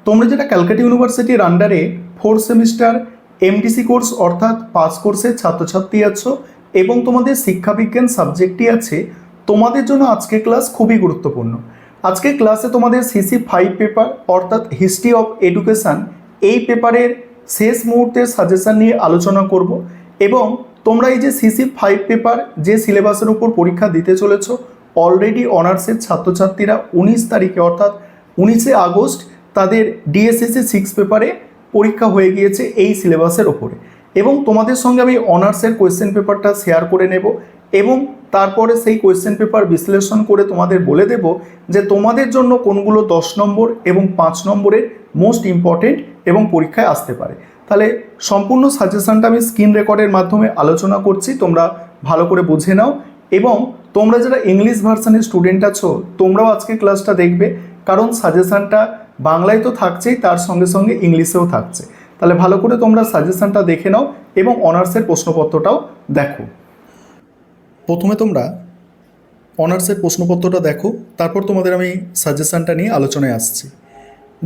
তোমরা যেটা ক্যালকাটা ইউনিভার্সিটির আন্ডারে 4th সেমিস্টার এমডিসি কোর্স অর্থাৎ পাস কোর্সের ছাত্রছাত্রী আছো এবং তোমাদের শিক্ষাবিজ্ঞান সাবজেক্টই আছে, তোমাদের জন্য আজকের ক্লাস খুবই গুরুত্বপূর্ণ। আজকের ক্লাসে তোমাদের CC5 পেপার অর্থাৎ হিস্ট্রি অফ এডুকেশান এই পেপারের শেষ মুহূর্তের সাজেশান নিয়ে আলোচনা করব এবং তোমরা এই যে CC5 পেপার যে সিলেবাসের উপর পরীক্ষা দিতে চলেছ, অলরেডি অনার্সের ছাত্রছাত্রীরা 19 তারিখে অর্থাৎ 19শে আগস্ট তাদের DSSC 6 পেপারে পরীক্ষা হয়ে গিয়েছে এই সিলেবাসের ওপরে। এবং তোমাদের সঙ্গে আমি অনার্সের কোয়েশ্চেন পেপারটা শেয়ার করে নেব এবং তারপরে সেই কোয়েশ্চেন পেপার বিশ্লেষণ করে তোমাদের বলে দেব যে তোমাদের জন্য কোনগুলো 10 নম্বর এবং 5 নম্বরের মোস্ট ইম্পর্টেন্ট এবং পরীক্ষায় আসতে পারে। তাহলে সম্পূর্ণ সাজেশনটা আমি স্ক্রিন রেকর্ডের মাধ্যমে আলোচনা করছি, তোমরা ভালো করে বুঝে নাও। এবং তোমরা যারা ইংলিশ ভার্সনের স্টুডেন্ট আছো তোমরাও আজকে ক্লাসটা দেখবে, কারণ সাজেশনটা বাংলায় তো থাকছেই, তার সঙ্গে সঙ্গে ইংলিশেও থাকছে। তাহলে ভালো করে তোমরা সাজেশনটা দেখে নাও এবং অনার্সের প্রশ্নপত্রটাও দেখো। প্রথমে তোমরা অনার্সের প্রশ্নপত্রটা দেখো, তারপর তোমাদের আমি সাজেশনটা নিয়ে আলোচনায় আসছি।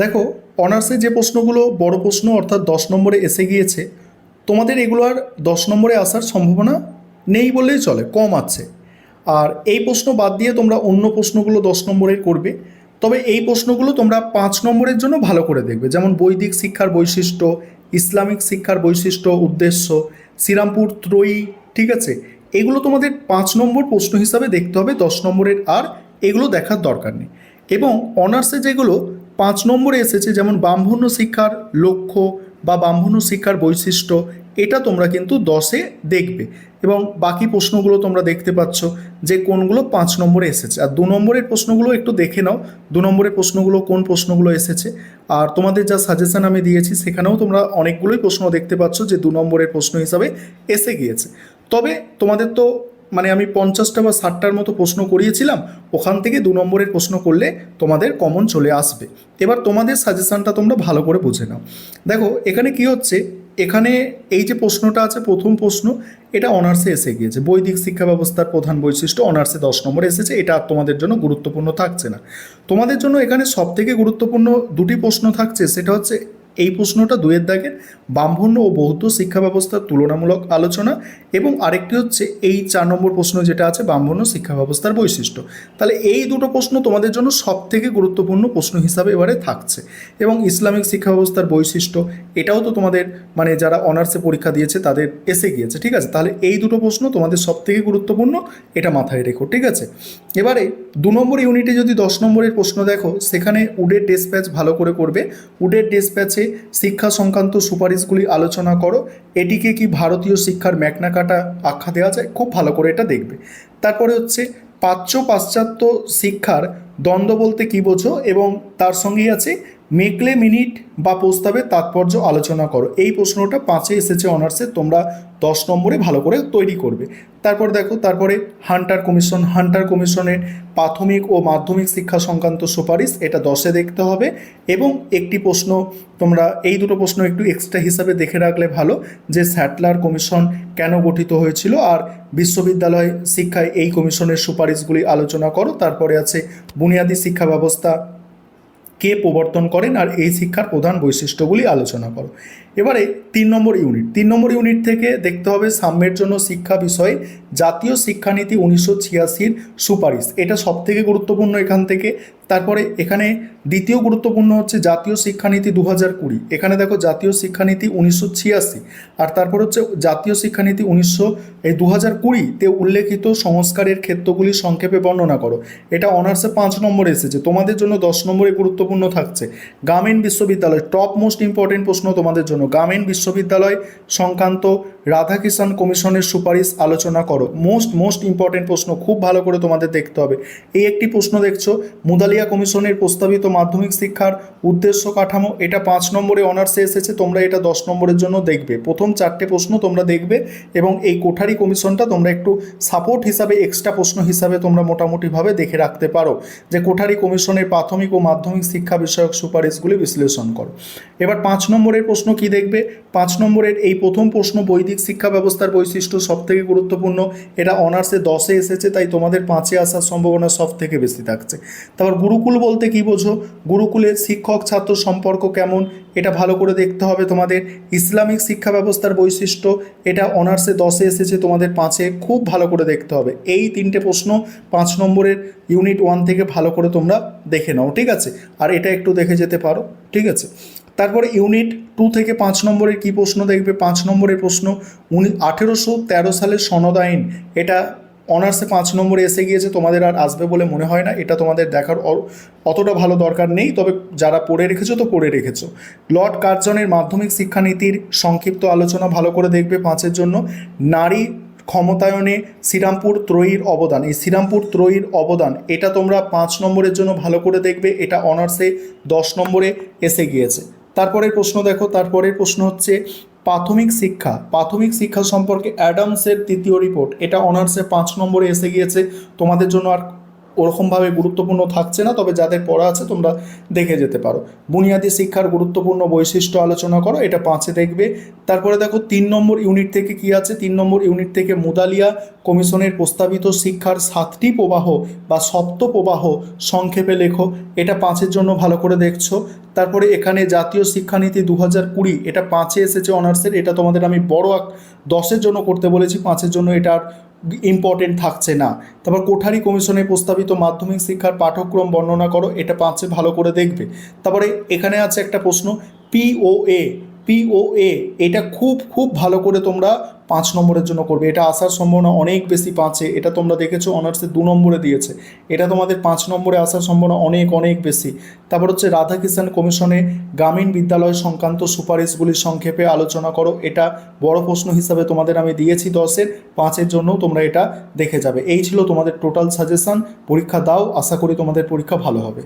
দেখো, অনার্সে যে প্রশ্নগুলো বড় প্রশ্ন অর্থাৎ 10 নম্বরে এসে গিয়েছে, তোমাদের এগুলো আর 10 নম্বরে আসার সম্ভাবনা নেই বললেই চলে, কম আছে। আর এই প্রশ্ন বাদ দিয়ে তোমরা অন্য প্রশ্নগুলো 10 নম্বরের করবে। তবে এই প্রশ্নগুলো তোমরা 5 নম্বরের জন্য ভালো করে দেখবে, যেমন বৈদিক শিক্ষার বৈশিষ্ট্য, ইসলামিক শিক্ষার বৈশিষ্ট্য উদ্দেশ্য, শ্রীরামপুর ত্রয়ী, ঠিক আছে। এগুলো তোমাদের 5 নম্বর প্রশ্ন হিসাবে দেখতে হবে, 10 নম্বরের আর এগুলো দেখার দরকার নেই। এবং অনার্সে যেগুলো 5 নম্বরে এসেছে, যেমন ব্রাহ্মণ্য শিক্ষার লক্ষ্য বা ব্রাহ্মণ্য শিক্ষার বৈশিষ্ট্য, এটা তোমরা কিন্তু 10-এ দেখবে। এবং বাকি প্রশ্নগুলো তোমরা দেখতে পাচ্ছ যে কোনগুলো 5 নম্বরে এসেছে। আর 2 নম্বরের প্রশ্নগুলো একটু দেখে নাও, 2 নম্বরের প্রশ্নগুলো কোন প্রশ্নগুলো এসেছে। আর তোমাদের যা সাজেশন আমি দিয়েছি সেখানেও তোমরা অনেকগুলোই প্রশ্ন দেখতে পাচ্ছ যে 2 নম্বরের প্রশ্ন হিসাবে এসে গিয়েছে। তবে তোমাদের তো আমি 50টা বা 60টার মতো প্রশ্ন করিয়েছিলাম, ওখান থেকে 2 নম্বরের প্রশ্ন করলে তোমাদের কমন চলে আসবে। এবার তোমাদের সাজেশনটা তোমরা ভালো করে বুঝে নাও। দেখো এখানে কি হচ্ছে, এখানে এই যে প্রশ্নটা আছে প্রথম প্রশ্ন, এটা অনার্সে এসে গিয়েছে, বৈদিক শিক্ষা ব্যবস্থার প্রধান বৈশিষ্ট্য, অনার্সে 10 নম্বরে এসেছে। এটা আর তোমাদের জন্য গুরুত্বপূর্ণ থাকছে না। তোমাদের জন্য এখানে সবথেকে গুরুত্বপূর্ণ 2টি প্রশ্ন থাকছে, সেটা হচ্ছে এই প্রশ্নটা 2-এর দাগের, ব্রাহ্মণ্য ও বৌদ্ধ শিক্ষা ব্যবস্থার তুলনামূলক আলোচনা, এবং আরেকটি হচ্ছে এই 4 নম্বর প্রশ্ন যেটা আছে ব্রাহ্মণ্য শিক্ষা ব্যবস্থার বৈশিষ্ট্য। তাহলে এই দুটো প্রশ্ন তোমাদের জন্য সবথেকে গুরুত্বপূর্ণ প্রশ্ন হিসাবে এবারে থাকছে। এবং ইসলামিক শিক্ষা ব্যবস্থার বৈশিষ্ট্য, এটাও তো তোমাদের যারা অনার্সে পরীক্ষা দিয়েছে তাদের এসে গিয়েছে, ঠিক আছে। তাহলে এই দুটো প্রশ্ন তোমাদের সবথেকে গুরুত্বপূর্ণ, এটা মাথায় রেখো, ঠিক আছে। এবারে 2 নম্বর ইউনিটে যদি 10 নম্বরের প্রশ্ন দেখো, সেখানে উডের ডেসপ্যাচ ভালো করে করবে। উডের ডেসপ্যাচে শিক্ষা সংক্রান্ত সুপারিশগুলি আলোচনা করো, এটিকে কি ভারতীয় শিক্ষার ম্যাগনা কার্টা আখ্যা দেওয়া যায়, খুব ভালো করে এটা দেখবে। তারপরে হচ্ছে প্রাচ্য পাশ্চাত্য শিক্ষার দ্বন্দ্ব বলতে কী বোঝো, এবং তার সঙ্গেই আছে মেকলে মিনিট বা প্রস্তাবের তাৎপর্য আলোচনা করো। এই প্রশ্নটা 5-এ এসেছে অনার্সে, তোমরা 10 নম্বরে ভালো করে তৈরি করবে। তারপর দেখো, তারপরে হান্টার কমিশন, হান্টার কমিশনের প্রাথমিক ও মাধ্যমিক শিক্ষা সংক্রান্ত সুপারিশ, এটা 10-এ দেখতে হবে। এবং একটি প্রশ্ন তোমরা এই দুটো প্রশ্ন একটু এক্সট্রা হিসাবে দেখে রাখলে ভালো, যে স্যাটলার কমিশন কেন গঠিত হয়েছিল, আর বিশ্ববিদ্যালয় শিক্ষায় এই কমিশনের সুপারিশগুলি আলোচনা করো। তারপরে আছে বুনিয়াদী শিক্ষা ব্যবস্থা কে প্রবর্তন করেন, আর এই শিক্ষার প্রধান বৈশিষ্ট্যগুলি আলোচনা করো। এবারে 3 নম্বর ইউনিট, 3 নম্বর ইউনিট থেকে দেখতে হবে সাম্যের জন্য শিক্ষা বিষয়ে জাতীয় শিক্ষানীতি 1986-র সুপারিশ, এটা সবথেকে গুরুত্বপূর্ণ এখান থেকে। তারপরে এখানে দ্বিতীয় গুরুত্বপূর্ণ হচ্ছে জাতীয় শিক্ষানীতি 2020, এখানে দেখো জাতীয় শিক্ষানীতি 1986, আর তারপর হচ্ছে জাতীয় শিক্ষানীতি 2020-তে উল্লেখিত সংস্কারের ক্ষেত্রগুলি সংক্ষেপে বর্ণনা করো। এটা অনার্সে 5 নম্বরে এসেছে, তোমাদের জন্য 10 নম্বরে গুরুত্বপূর্ণ থাকছে। গ্রামীণ বিশ্ববিদ্যালয়, টপ মোস্ট ইম্পর্টেন্ট প্রশ্ন তোমাদের জন্য, গ্রামীণ বিশ্ববিদ্যালয় সংক্রান্ত রাধাকৃষ্ণন কমিশনের সুপারিশ আলোচনা করো। মোস্ট ইম্পর্টেন্ট প্রশ্ন, খুব ভালো করে তোমাদের দেখতে হবে। এই একটি প্রশ্ন দেখছো, মুদালিয়া কমিশনের প্রস্তাবিত মাধ্যমিক শিক্ষার উদ্দেশ্য কাঠামো, এটা 5 নম্বরে অনার্সে এসেছে, তোমরা এটা 10 নম্বরের জন্য দেখবে। প্রথম 4টে প্রশ্ন তোমরা দেখবে, এবং এই কোঠারি কমিশনটা তোমরা একটু সাপোর্ট হিসাবে, এক্সট্রা প্রশ্ন হিসাবে তোমরা মোটামুটিভাবে দেখে রাখতে পারো, যে কোঠারি কমিশনের প্রাথমিক ও মাধ্যমিক শিক্ষা বিষয়ক সুপারিশগুলি বিশ্লেষণ করো। এবার 5 নম্বরের প্রশ্ন কি দেখবে, 5 নম্বরের এই প্রথম প্রশ্ন বৈদিক বৈদিক শিক্ষা ব্যবস্থার বৈশিষ্ট্য সবথেকে গুরুত্বপূর্ণ, এটা অনার্সে 10-এ এসেছে, তাই তোমাদের 5-এ আসার সম্ভাবনা সব থেকে বেশি থাকছে। তারপর গুরুকুল বলতে কি বোঝো, গুরুকুলের শিক্ষক ছাত্র সম্পর্ক কেমন, এটা ভালো করে দেখতে হবে তোমাদের। ইসলামিক শিক্ষা ব্যবস্থার বৈশিষ্ট্য, এটা অনার্সে 10-এ এসেছে, তোমাদের 5-এ খুব ভালো করে দেখতে হবে। এই 3টে প্রশ্ন 5 নম্বরের ইউনিট 1 থেকে ভালো করে তোমরা দেখে নাও, ঠিক আছে? আর এটা একটু দেখে যেতে পারো, ঠিক আছে? তারপরে ইউনিট 2 থেকে 5 নম্বরের কী প্রশ্ন দেখবে? 5 নম্বরের প্রশ্ন 1813 সালের সনদ আইন, এটা অনার্সে 5 নম্বরে এসে গিয়েছে, তোমাদের আর আসবে বলে মনে হয় না, এটা তোমাদের দেখার অতটা ভালো দরকার নেই, তবে যারা পড়ে রেখেছো তো পড়ে রেখেছো। লর্ড কার্জনের মাধ্যমিক শিক্ষানীতির সংক্ষিপ্ত আলোচনা ভালো করে দেখবে 5-এর জন্য। নারী ক্ষমতায়নে শ্রীরামপুর ত্রয়ীর অবদান, এই শ্রীরামপুর ত্রয়ীর অবদান, এটা তোমরা 5 নম্বরের জন্য ভালো করে দেখবে, এটা অনার্সে 10 নম্বরে এসে গিয়েছে। তারপরের প্রশ্ন দেখো, তারপরের প্রশ্ন হচ্ছে প্রাথমিক শিক্ষা সম্পর্কে অ্যাডামসের 3য় রিপোর্ট, এটা অনার্সে 5 নম্বরে এসে গিয়েছে, তোমাদের জন্য আর ওরকমভাবে গুরুত্বপূর্ণ থাকছে না, তবে যাদের পড়া আছে তোমরা দেখে যেতে পারো। বুনিয়াদী শিক্ষার গুরুত্বপূর্ণ বৈশিষ্ট্য আলোচনা করো, এটা 5-এ দেখবে। তারপরে দেখো 3 নম্বর ইউনিট থেকে কি আছে, 3 নম্বর ইউনিট থেকে মুদালিয়া কমিশনের প্রস্তাবিত শিক্ষার 7টি প্রবাহ বা সপ্ত প্রবাহ সংক্ষেপে লেখো, এটা 5-এর জন্য ভালো করে দেখছো। তারপরে এখানে জাতীয় শিক্ষানীতি 2020, এটা 5-এ এসেছে অনার্সের, এটা তোমাদের আমি বড় 10-এর জন্য করতে বলেছি, 5-এর জন্য এটা আর ইম্পর্টেন্ট থাকছে না। তারপর কোঠারি কমিশনের প্রস্তাবিত মাধ্যমিক শিক্ষার পাঠ্যক্রম বর্ণনা করো, এটা 5-এ ভালো করে দেখবে। তারপরে এখানে আছে একটা প্রশ্ন পিওএ, এটা খুব খুব ভালো করে তোমরা 5 নম্বরের জন্য করবে, এটা আসার সম্ভাবনা অনেক বেশি 5-এ, এটা তোমরা দেখেছো অনার্সে 2 নম্বরে দিয়েছে, এটা তোমাদের 5 নম্বরে আসার সম্ভাবনা অনেক অনেক বেশি। তারপর হচ্ছে রাধাকৃষ্ণ কমিশনে গ্রামীণ বিদ্যালয় সংক্রান্ত সুপারিশগুলির সংক্ষেপে আলোচনা করো, এটা বড় প্রশ্ন হিসাবে তোমাদের আমি দিয়েছি 10-এর, 5-এর জন্যও তোমরা এটা দেখে যাবে। এই ছিল তোমাদের টোটাল সাজেশন, পরীক্ষা দাও, আশা করি তোমাদের পরীক্ষা ভালো হবে।